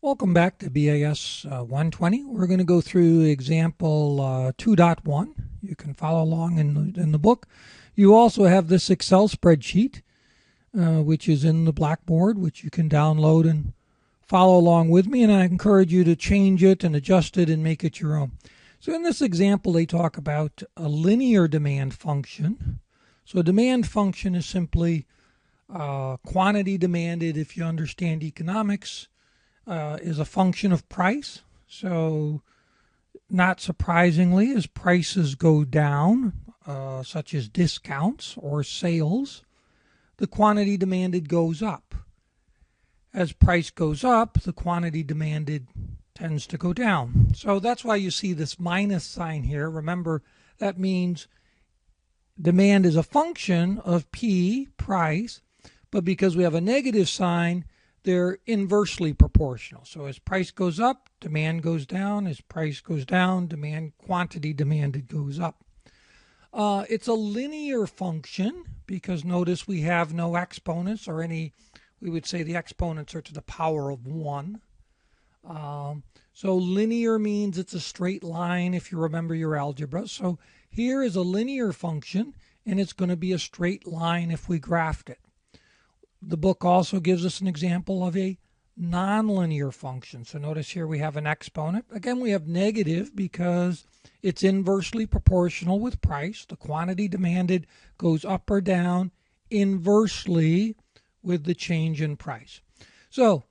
Welcome back to BAS 120. We're going to go through example 2.1. You can follow along in the book. You also have this Excel spreadsheet, which is in the Blackboard, which you can download and follow along with me. And I encourage you to change it and adjust it and make it your own. So in this example, they talk about a linear demand function. So a demand function is simply quantity demanded, if you understand economics, is a function of price. So not surprisingly, as prices go down, such as discounts or sales, the quantity demanded goes up. As price goes up, the quantity demanded tends to go down. So that's why you see this minus sign here. Remember, that means demand is a function of P, price, but because we have a negative sign, they're inversely proportional. So as price goes up, demand goes down. As price goes down, quantity demanded goes up. It's a linear function because notice we have no exponents or any, we would say the exponents are to the power of 1. So linear means it's a straight line if you remember your algebra. So here is a linear function and it's going to be a straight line if we graphed it. The book also gives us an example of a nonlinear function. So notice here we have an exponent. Again, we have negative because it's inversely proportional with price. The quantity demanded goes up or down inversely with the change in price. So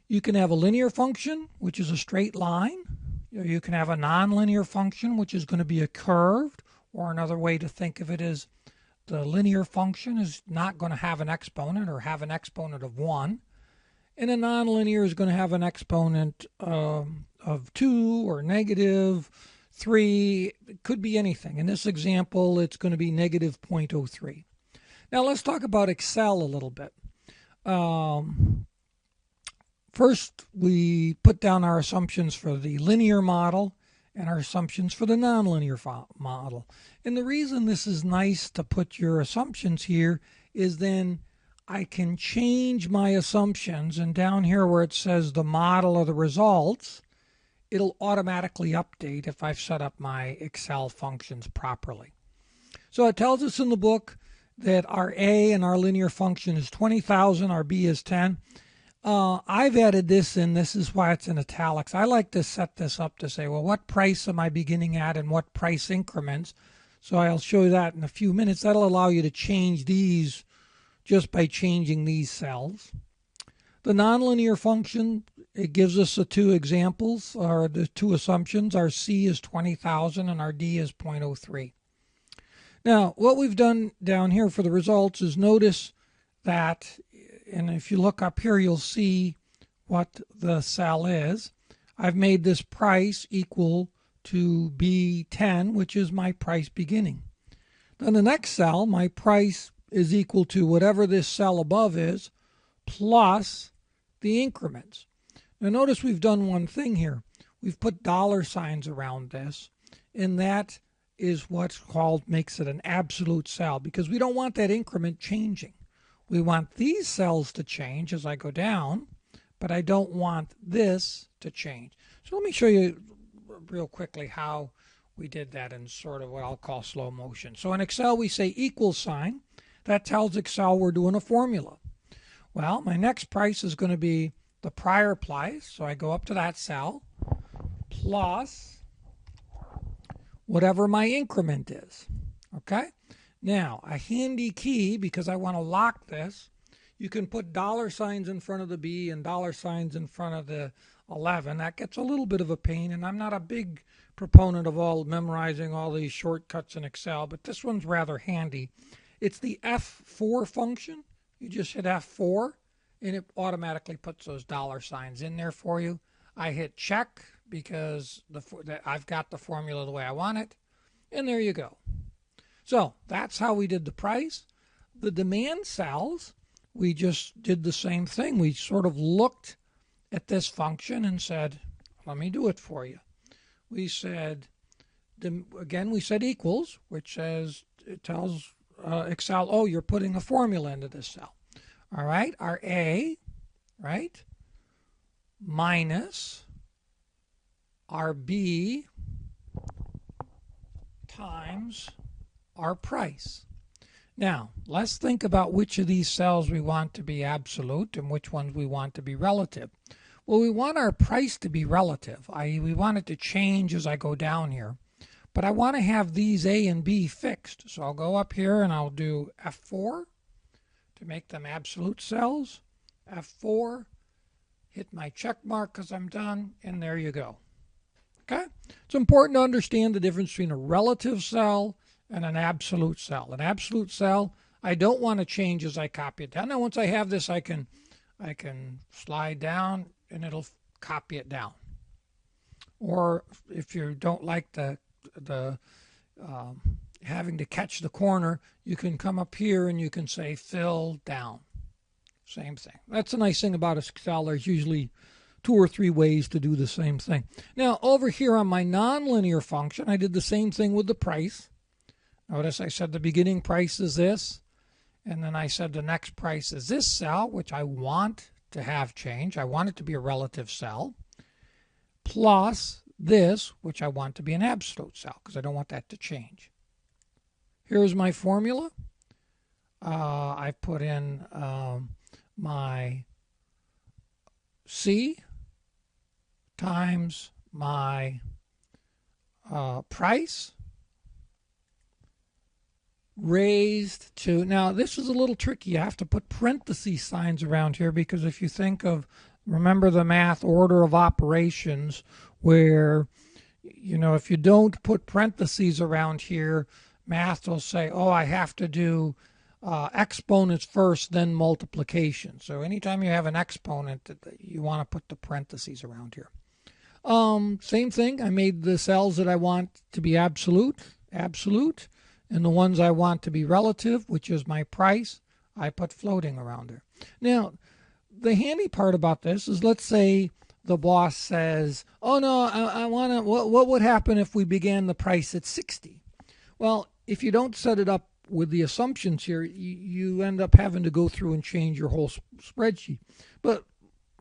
you can have a linear function, which is a straight line. You can have a nonlinear function, which is going to be a curved, or another way to think of it is the linear function is not going to have an exponent or have an exponent of 1. And a nonlinear is going to have an exponent of 2 or negative 3. It could be anything. In this example, it's going to be negative 0.03. Now let's talk about Excel a little bit. First, we put down our assumptions for the linear model and our assumptions for the nonlinear model. And the reason this is nice to put your assumptions here is then I can change my assumptions, and down here where it says the model or the results, it'll automatically update if I've set up my Excel functions properly. So it tells us in the book that our A and our linear function is 20,000, our B is 10. I've added this in. This is why it's in italics. I like to set this up to say, well, what price am I beginning at and what price increments? So I'll show you that in a few minutes. That'll allow you to change these just by changing these cells. The nonlinear function, it gives us the two examples, or the two assumptions. Our C is 20,000 and our D is 0.03. Now, what we've done down here for the results is notice that, and if you look up here, you'll see what the cell is. I've made this price equal to B10, which is my price beginning. Then the next cell, my price is equal to whatever this cell above is, plus the increments. Now notice we've done one thing here. We've put dollar signs around this, and that is what's called, makes it an absolute cell, because we don't want that increment changing. We want these cells to change as I go down, but I don't want this to change. So let me show you real quickly how we did that in sort of what I'll call slow motion. So in Excel, we say equal sign. That tells Excel we're doing a formula. Well, my next price is going to be the prior price. So I go up to that cell plus whatever my increment is. Okay? Now, a handy key, because I want to lock this, you can put dollar signs in front of the B and dollar signs in front of the 11. That gets a little bit of a pain, and I'm not a big proponent of memorizing all these shortcuts in Excel, but this one's rather handy. It's the F4 function. You just hit F4, and it automatically puts those dollar signs in there for you. I hit check because I've got the formula the way I want it, and there you go. So that's how we did the price. The demand cells, we just did the same thing. We sort of looked at this function and said, let me do it for you. We said, again, we said equals, which says, it tells Excel, oh, you're putting a formula into this cell. All right, our A, right? minus our B times our price. Now, let's think about which of these cells we want to be absolute and which ones we want to be relative. Well, we want our price to be relative. We want it to change as I go down here. But I want to have these A and B fixed. So I'll go up here and I'll do F4 to make them absolute cells. F4, hit my check mark because I'm done, and there you go. Okay? It's important to understand the difference between a relative cell and an absolute cell. An absolute cell, I don't want to change as I copy it down. Now, once I have this, I can slide down and it'll copy it down. Or if you don't like the having to catch the corner, you can come up here and you can say fill down. Same thing. That's a nice thing about Excel. There's usually 2 or 3 ways to do the same thing. Now, over here on my nonlinear function, I did the same thing with the price. Notice I said the beginning price is this, and then I said the next price is this cell, which I want to have change. I want it to be a relative cell, plus this, which I want to be an absolute cell, because I don't want that to change. Here's my formula. I put in my C times my price raised to, now this is a little tricky. You have to put parenthesis signs around here because if you think of, remember the math order of operations where, you know, if you don't put parentheses around here, math will say, oh, I have to do exponents first, then multiplication. So anytime you have an exponent, you want to put the parentheses around here. Same thing. I made the cells that I want to be absolute, and the ones I want to be relative, which is my price, I put floating around there. Now, the handy part about this is, let's say the boss says, oh no, I want to, what would happen if we began the price at 60? Well, if you don't set it up with the assumptions here, you end up having to go through and change your whole spreadsheet. But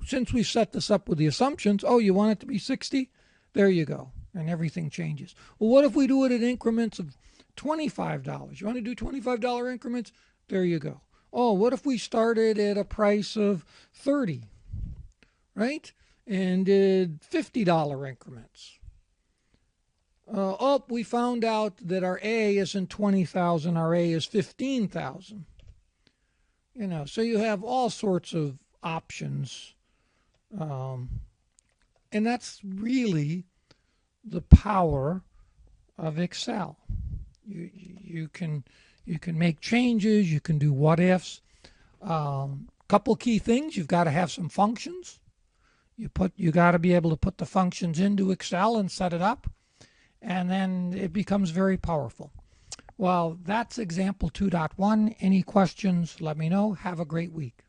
since we set this up with the assumptions, oh, you want it to be 60? There you go. And everything changes. Well, what if we do it in increments of $25? You want to do $25 increments? There you go. Oh, what if we started at a price of 30, right? And did $50 increments? Oh, we found out that our A isn't 20,000, our A is 15,000. You know, so you have all sorts of options. And that's really the power of Excel. You can make changes, you can do what ifs. Couple key things: you've got to have some functions. You got to be able to put the functions into Excel and set it up, and then it becomes very powerful. Well, that's example 2.1. Any questions, let me know. Have a great week.